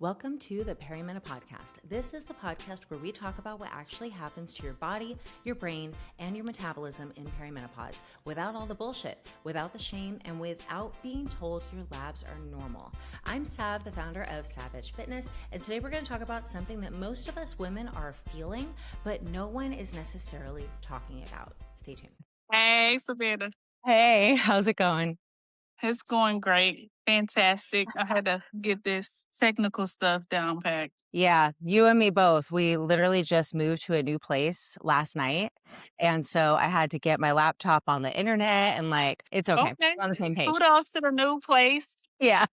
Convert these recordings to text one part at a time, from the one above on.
Welcome to the Perimena Podcast. This is the podcast where we talk about what actually happens to your body, your brain, and your metabolism in perimenopause without all the bullshit, without the shame, and without being told your labs are normal. I'm Sav, the founder of Savage Fitness, and today we're going to talk about something that most of us women are feeling, but no one is necessarily talking about. Stay tuned. Hey, Savannah. Hey, how's it going? It's going great. Fantastic. I had to get this technical stuff down packed. Yeah, you and me both. We literally just moved to a new place last night. And so I had to get my laptop on the internet and it's okay. Okay. We're on the same page. Kudos to the new place. Yeah.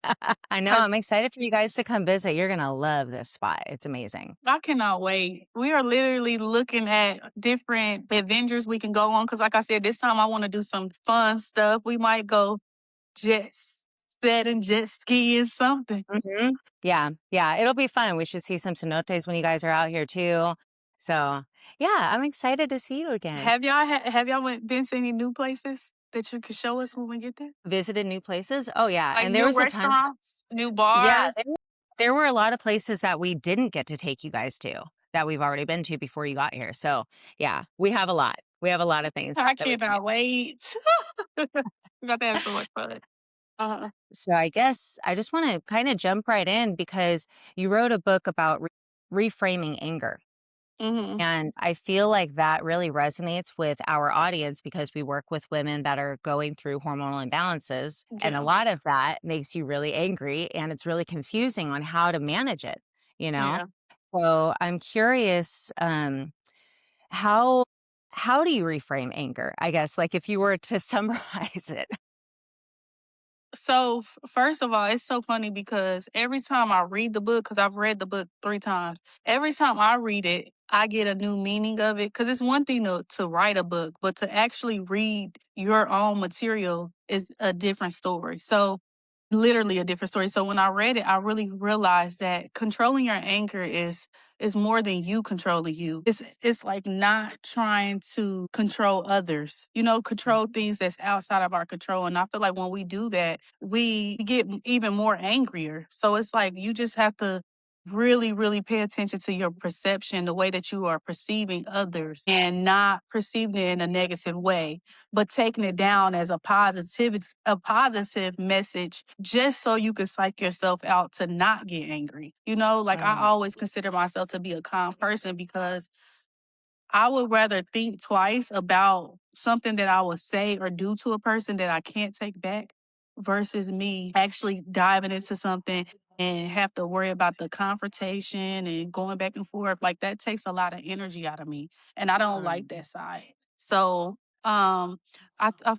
I know. 'Cause I'm excited for you guys to come visit. You're going to love this spot. It's amazing. I cannot wait. We are literally looking at different adventures we can go on. Because like I said, this time I want to do some fun stuff. We might go jet set and jet ski and something. Mm-hmm. Yeah. It'll be fun. We should see some cenotes when you guys are out here too. So yeah, I'm excited to see you again. Have y'all been to any new places that you could show us when we get there? Visited new places? Oh yeah. Like And there new was a ton. restaurants, new Yeah, bars. there were a lot of places that we didn't get to take you guys to that we've already been to before you got here. So yeah, we have a lot. We have a lot of things. I that we can cannot wait. We're about to have so much fun. Uh-huh. So I guess I just want to kind of jump right in because you wrote a book about reframing anger. Mm-hmm. And I feel like that really resonates with our audience because we work with women that are going through hormonal imbalances. And a Yeah. lot of that makes you really angry and it's really confusing on how to manage it, you know? Yeah. So I'm curious, how do you reframe anger? I guess, like if you were to summarize it. So first of all, it's so funny because every time I read the book, because I've read the book 3 times, every time I read it, I get a new meaning of it. Because it's one thing to write a book, but to actually read your own material is a different story. So literally a different story. So when I read it, I really realized that controlling your anger is more than you controlling you. It's like not trying to control others, control things that's outside of our control. And I feel like when we do that, we get even more angrier. So it's like you just have to really, really pay attention to your perception, the way that you are perceiving others and not perceiving it in a negative way, but taking it down as a positive message just so you can psych yourself out to not get angry. I always consider myself to be a calm person because I would rather think twice about something that I would say or do to a person that I can't take back versus me actually diving into something and have to worry about the confrontation and going back and forth. Like that takes a lot of energy out of me. And I don't like that side. So I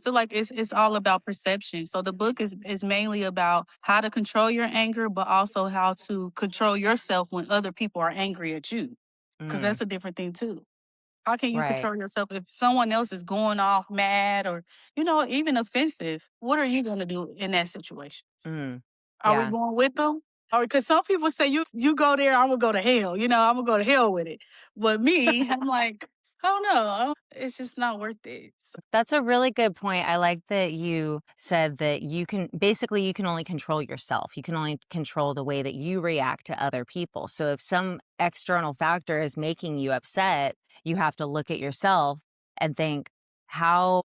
feel like it's all about perception. So the book is mainly about how to control your anger, but also how to control yourself when other people are angry at you. Because that's a different thing too. How can you Right. control yourself if someone else is going off mad or, even offensive? What are you going to do in that situation? Mm. Are we Yeah. going with them? Or because some people say you go there, I'm gonna go to hell. I'm gonna go to hell with it. But me, I'm like, I don't know. It's just not worth it. So, That's a really good point. I like that you said that you can only control yourself. You can only control the way that you react to other people. So if some external factor is making you upset, you have to look at yourself and think, how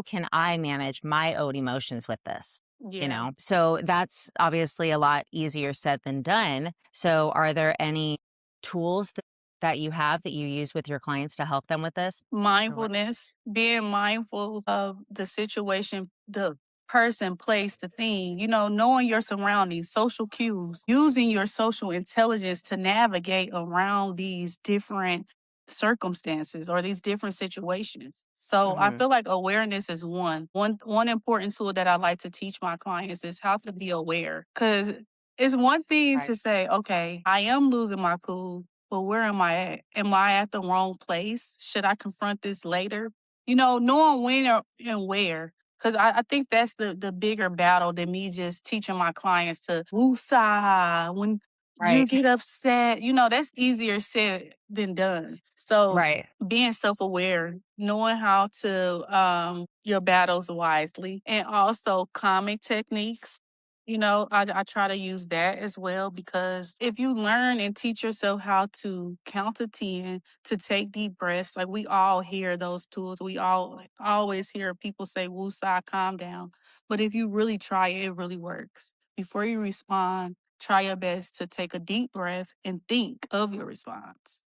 can I manage my own emotions with this? yeah. So that's obviously a lot easier said than done. So are there any tools that you have that you use with your clients to help them with this? Mindfulness, being mindful of the situation, the person, place, the thing, knowing your surroundings, social cues, using your social intelligence to navigate around these different circumstances or these different situations. So I Mhm. feel like awareness is one important tool that I like to teach my clients is how to be aware. Cause it's one thing Right. to say, okay, I am losing my cool. But where am I at? Am I at the wrong place? Should I confront this later? Knowing when and where. Because I think that's the bigger battle than me just teaching my clients to woosah when you Right. get upset. That's easier said than done. So Right. being self-aware, knowing how to your battles wisely, and also calming techniques I try to use that as well because if you learn and teach yourself how to count to 10, to take deep breaths, like we all hear those tools. We all always hear people say, "Woo sigh, calm down." But if you really try it, it really works. Before you respond, try your best to take a deep breath and think of your response.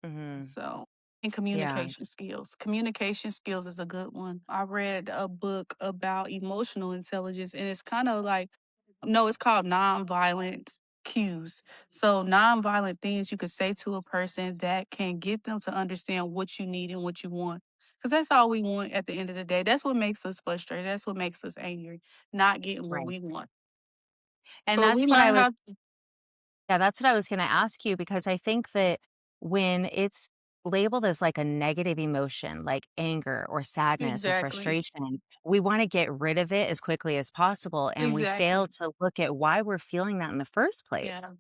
Hmm. So, and Yeah. communication skills. Communication skills is a good one. I read a book about emotional intelligence, and it's kind of like, no, it's called nonviolent cues. So, nonviolent things you could say to a person that can get them to understand what you need and what you want. Because that's all we want at the end of the day. That's what makes us frustrated. That's what makes us angry, not getting what Right. we want. And So, if we that's what I learn how was Yeah, that's what I was gonna ask you because I think that when it's labeled as like a negative emotion, like anger or sadness or exactly, frustration, we wanna get rid of it as quickly as possible, and we fail exactly, to look at why we're feeling that in the first yeah. place,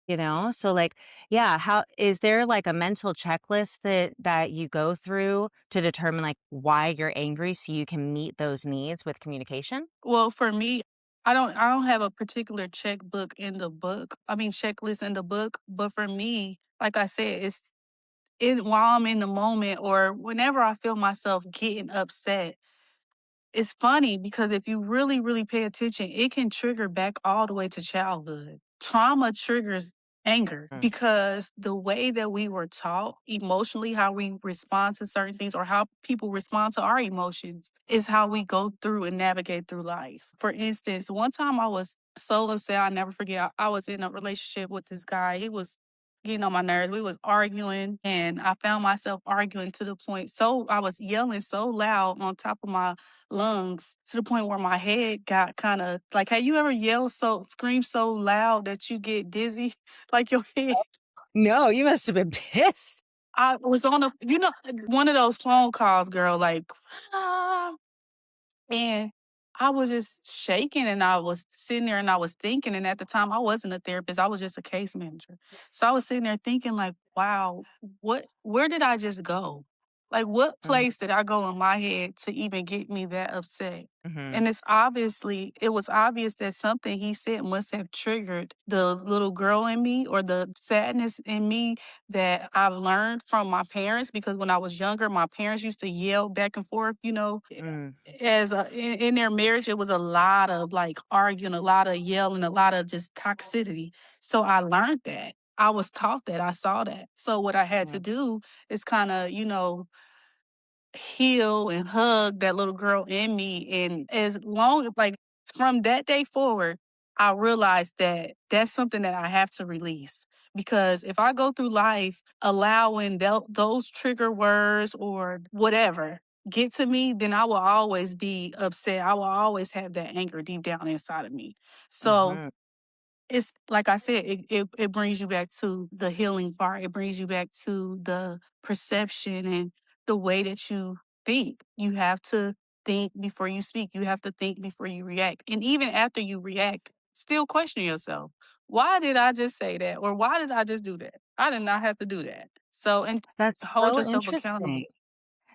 you know? So, like, yeah, how is there like a mental checklist that you go through to determine, like, why you're angry so you can meet those needs with communication? Well, for me, I don't have a particular checkbook in the book. I mean checklist in the book, but for me, like I said, while I'm in the moment or whenever I feel myself getting upset, it's funny because if you really, really pay attention, it can trigger back all the way to childhood. Trauma triggers anger Mm, because the way that we were taught emotionally, how we respond to certain things or how people respond to our emotions is how we go through and navigate through life. For instance, one time I was so upset, I never forget. I was in a relationship with this guy. He was getting on my nerves. We was arguing and I found myself arguing to the point so I was yelling so loud on top of my lungs to the point where my head got kind of like, have you ever scream so loud that you get dizzy? Like your head. no, you must have been pissed. I was on one of those phone calls, girl, like, and I was just shaking and I was sitting there and I was thinking, and at the time I wasn't a therapist, I was just a case manager. So I was sitting there thinking like, wow, where did I just go? Like what Mhm, place did I go in my head to even get me that upset? mhm, And it was obvious that something he said must have triggered the little girl in me or the sadness in me that I've learned from my parents because when I was younger, my parents used to yell back and forth, mm, in their marriage, it was a lot of like arguing, a lot of yelling, a lot of just toxicity. So I learned that. I was taught that. I saw that. So what I had to mm, do is kind of, heal and hug that little girl in me. And as long as like from that day forward, I realized that that's something that I have to release. Because if I go through life allowing those trigger words or whatever get to me, then I will always be upset. I will always have that anger deep down inside of me. So mhm. it's like I said, it brings you back to the healing part. It brings you back to the perception and the way that you think. You have to think before you speak. You have to think before you react. And even after you react, still question yourself. Why did I just say that? Or why did I just do that? I did not have to do that. So, and That's hold so yourself interesting. accountable.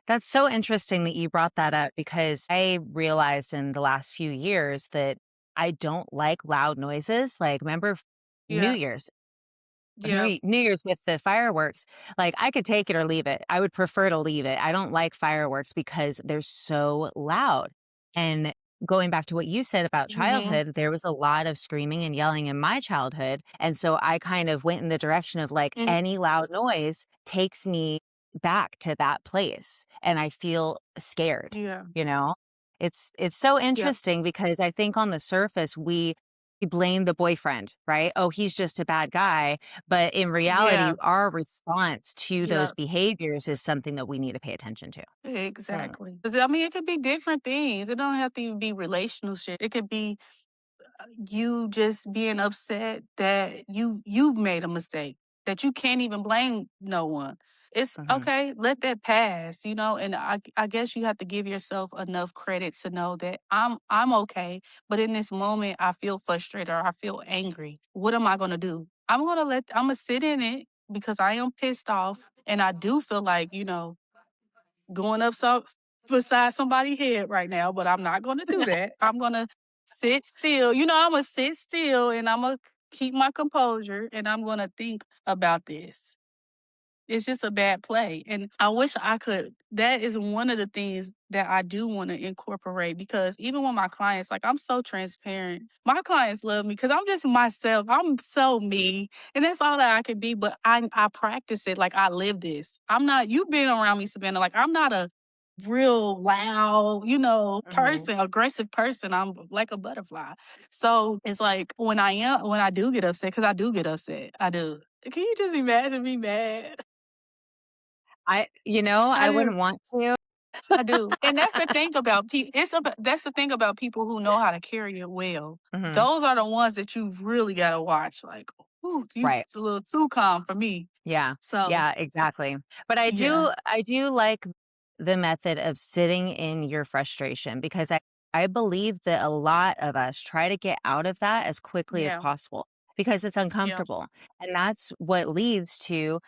That's so interesting that you brought that up because I realized in the last few years that I don't like loud noises. Like, remember New Yeah. Year's? Yeah. New Year's with the fireworks, like, I could take it or leave it. I would prefer to leave it. I don't like fireworks because they're so loud. And going back to what you said about Hmm. childhood, there was a lot of screaming and yelling in my childhood. And so I kind of went in the direction of like Hmm. any loud noise takes me back to that place and I feel scared, Yeah. you know? It's so Yeah. interesting because I think on the surface we blame the boyfriend, right? Oh, he's just a bad guy. But in reality, Yeah. our response to those Yeah. behaviors is something that we need to pay attention to. Mm, Exactly. 'Cause, I mean, it could be different things. It don't have to even be relationship. It could be you just being upset that you've made a mistake that you can't even blame no one. It's mhm, okay, let that pass, and I guess you have to give yourself enough credit to know that I'm okay, but in this moment I feel frustrated or I feel angry. What am I going to do? I'm going to sit in it because I am pissed off and I do feel like, going up beside somebody's head right now, but I'm not going to do that. I'm going to sit still. You know, I'm gonna sit still and I'm gonna keep my composure and I'm gonna think about this. It's just a bad play. And I wish I could. That is one of the things that I do want to incorporate because even with my clients, like I'm so transparent. My clients love me because I'm just myself. I'm so me. And that's all that I can be. But I practice it. Like I live this. I'm not, you've been around me, Savannah. Like I'm not a real loud, Mhm. person, aggressive person. I'm like a butterfly. So it's like when I do get upset, because I do get upset. I do. Can you just imagine me mad? I I do. wouldn't want to. I do. And that's the thing about people. That's the thing about people who know how to carry it well. Mhm. Those are the ones that you really got to watch. Like, ooh, you Right. it's a little too calm for me. Yeah. So, Yeah, exactly. But I yeah, do I do like the method of sitting in your frustration because I believe that a lot of us try to get out of that as quickly as yeah, possible because it's yeah. uncomfortable. And that's what leads to,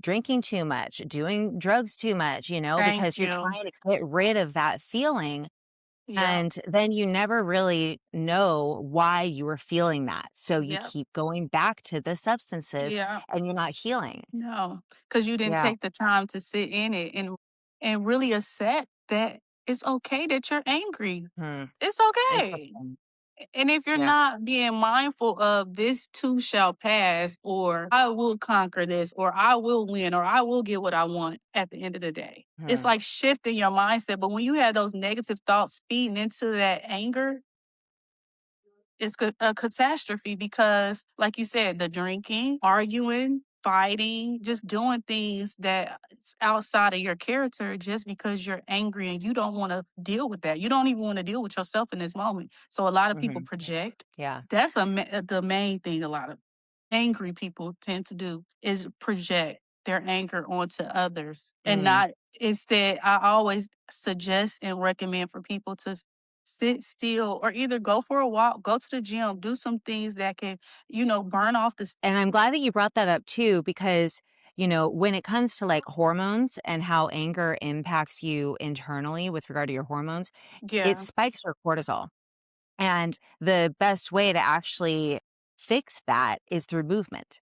drinking too much, doing drugs too much, Thank because you're you. trying to get rid of that feeling. Yeah, And then you never really know why you were feeling that. So you yeah, keep going back to the substances yeah. and you're not healing. No, because you didn't Yeah. take the time to sit in it and really accept that it's okay that you're angry. Hmm. It's okay. Interesting. And if you're Yeah. not being mindful of this too shall pass, or I will conquer this, or I will win, or I will get what I want at the end of the day, it's Hmm. like shifting your mindset. But when you have those negative thoughts feeding into that anger, it's a catastrophe because, like you said, the drinking, arguing, fighting, just doing things that's outside of your character just because you're angry and you don't want to deal with that. You don't even want to deal with yourself in this moment. So a lot of people Hmm. project. Yeah. That's the main thing a lot of angry people tend to do is project their anger onto others and Mm. not instead. I always suggest and recommend for people to sit still or either go for a walk, go to the gym, do some things that can, burn off the And I'm glad that you brought that up too, because, when it comes to like hormones and how anger impacts you internally with regard to your hormones, it yeah. spikes your cortisol. And the best way to actually fix that is through movement.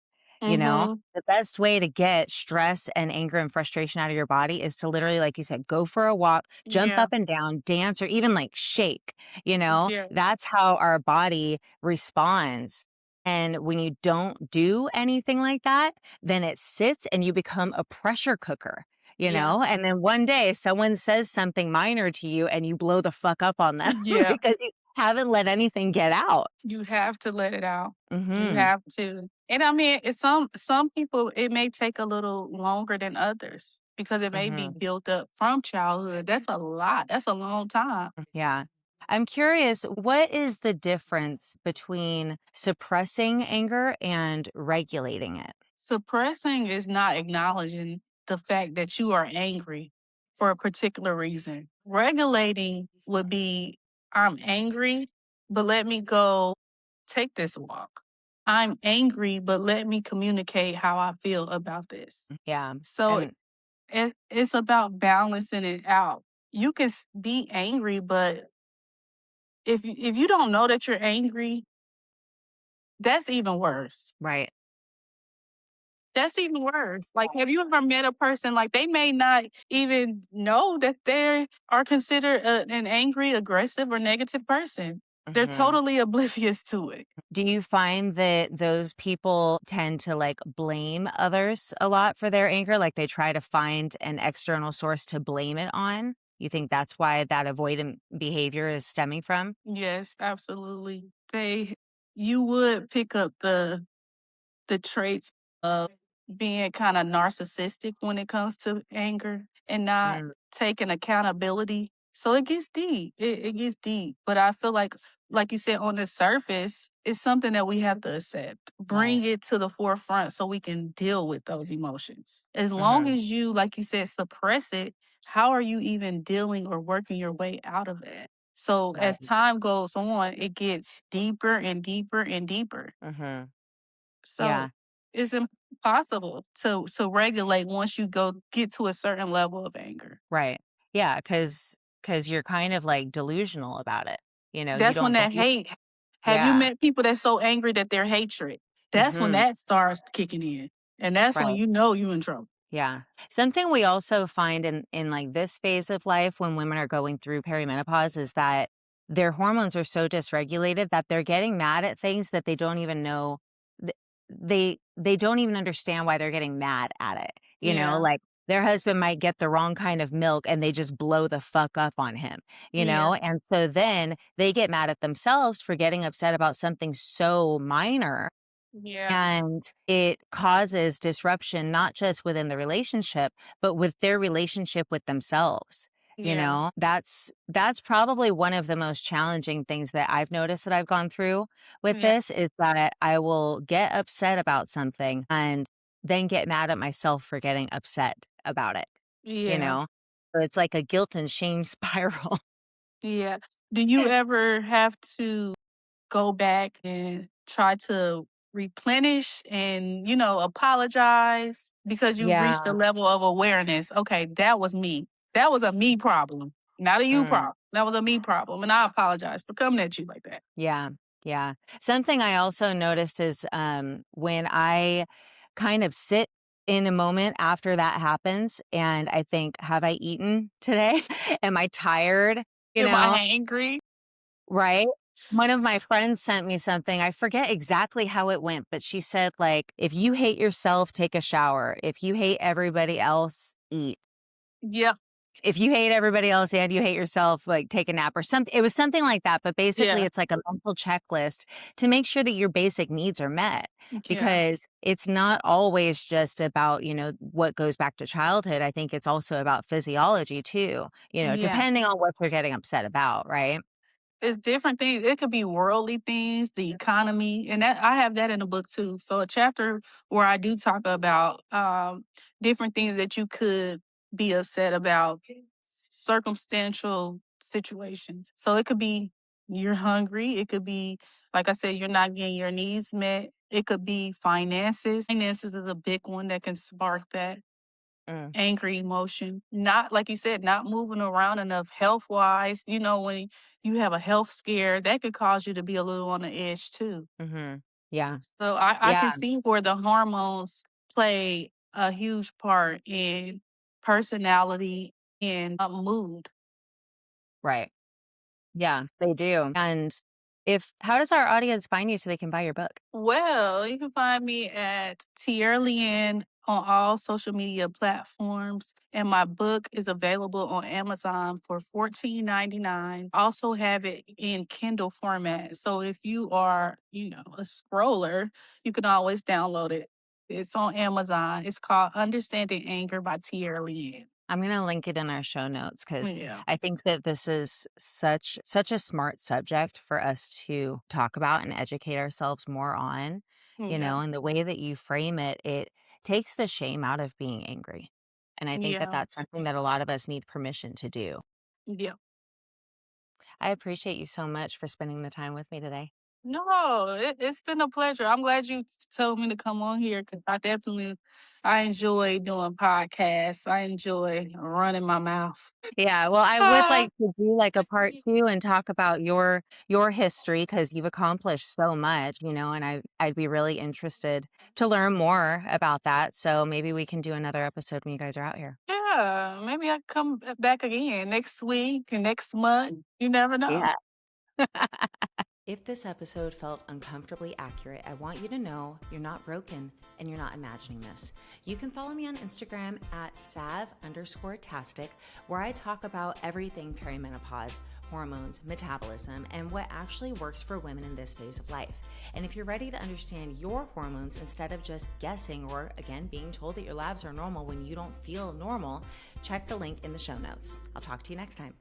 Mhm. The best way to get stress and anger and frustration out of your body is to literally, like you said, go for a walk, jump Yeah. up and down, dance, or even like shake. Yeah. That's how our body responds. And when you don't do anything like that, then it sits and you become a pressure cooker. Yeah. And then one day someone says something minor to you and you blow the fuck up on them Yeah. because you haven't let anything get out. You have to let it out. You Hmm. have to. And I mean, it's some people it may take a little longer than others because it may be Hmm. built up from childhood. That's a lot. That's a long time. Yeah. I'm curious, what is the difference between suppressing anger and regulating it? Suppressing is not acknowledging the fact that you are angry for a particular reason. Regulating would be I'm angry, but let me go take this walk. I'm angry, but let me communicate how I feel about this. Yeah. So And it's about balancing it out. You can be angry, but if you don't know that you're angry, that's even worse. right. That's even worse. Like, have you ever met a person like they may not even know that they are considered an angry, aggressive, or negative person? They're Hmm. totally oblivious to it. Do you find that those people tend to like blame others a lot for their anger? Like they try to find an external source to blame it on? You think that's why that avoidant behavior is stemming from? Yes, absolutely. You would pick up the traits of being kind of narcissistic when it comes to anger and not Mm. taking accountability. So it gets deep. It gets deep. But I feel like you said, on the surface, it's something that we have to accept. Right. Bring it to the forefront so we can deal with those emotions. As long Hmm. as you, like you said, suppress it, how are you even dealing or working your way out of that? So Right. as time goes on, it gets deeper and deeper and deeper. Hmm. So Yeah. it's impossible to regulate once you get to a certain level of anger. Right. Yeah. Cause you're kind of like delusional about it. You That's when don't that believe. hate. Have you Yeah. met people that's so angry that they're hatred? That's when Hmm. that starts kicking in. And that's when Right. you know you in trouble. Yeah. Something we also find in like this phase of life when women are going through perimenopause is that their hormones are so dysregulated that they're getting mad at things that they don't even know. th- they don't even understand why they're getting mad at it. Yeah. Like their husband might get the wrong kind of milk and they just blow the fuck up on him. Yeah. And so then they get mad at themselves for getting upset about something so minor, Yeah. and it causes disruption, not just within the relationship, but with their relationship with themselves. Yeah. That's probably one of the most challenging things that I've noticed that I've gone through with Yeah. this is that I will get upset about something and then get mad at myself for getting upset about it, you Yeah. know? So it's like a guilt and shame spiral. Yeah. Do you ever have to go back and try to replenish and, apologize because you've Yeah. reached a level of awareness? Okay, that was me. That was a me problem, not a you Mm. problem. That was a me problem. And I apologize for coming at you like that. Yeah, yeah. Something I also noticed is when I kind of sit in a moment after that happens and I think, have I eaten today? Am I tired? You Am I know, angry? right? One of my friends sent me something. I forget exactly how it went, but she said, like, if you hate yourself, take a shower. If you hate everybody else, eat. Yep. If you hate everybody else and you hate yourself, like take a nap or something. It was something like that. But basically, Yeah. it's like a mental checklist to make sure that your basic needs are met Yeah. because it's not always just about, what goes back to childhood. I think it's also about physiology too, Yeah. depending on what you're getting upset about, right? It's different things. It could be worldly things, the economy, and that I have that in the book too. So a chapter where I do talk about different things that you could be upset about, circumstantial situations. So it could be you're hungry. It could be, like I said, you're not getting your needs met. It could be finances. Finances is a big one that can spark that Mm, angry emotion. Not like you said, not moving around enough health wise. When you have a health scare, that could cause you to be a little on the edge too. hmm. Yeah. So I can Yeah. see where the hormones play a huge part in personality and mood. Right. Yeah, they do. And how does our audience find you so they can buy your book? Well, you can find me at Tierlian on all social media platforms. And my book is available on Amazon for $14.99. Also have it in Kindle format. So if you are, a scroller, you can always download it. It's on Amazon. It's called Understanding Anger by Tierlian. I'm gonna link it in our show notes because Yeah. I think that this is such a smart subject for us to talk about and educate ourselves more on, Yeah. and the way that you frame it, it takes the shame out of being angry. And I think that Yeah. that's something that a lot of us need permission to do. Yeah. I appreciate you so much for spending the time with me today. No, it's been a pleasure. I'm glad you told me to come on here because I enjoy doing podcasts. I enjoy running my mouth. Yeah, well, I would Ah, like to do like a part 2 and talk about your history because you've accomplished so much, and I'd be really interested to learn more about that. So maybe we can do another episode when you guys are out here. yeah, maybe I come back again next week and next month. You never know. Yeah. If this episode felt uncomfortably accurate, I want you to know you're not broken and you're not imagining this. You can follow me on Instagram at sav_tastic, where I talk about everything perimenopause, hormones, metabolism, and what actually works for women in this phase of life. And if you're ready to understand your hormones instead of just guessing or, again, being told that your labs are normal when you don't feel normal, check the link in the show notes. I'll talk to you next time.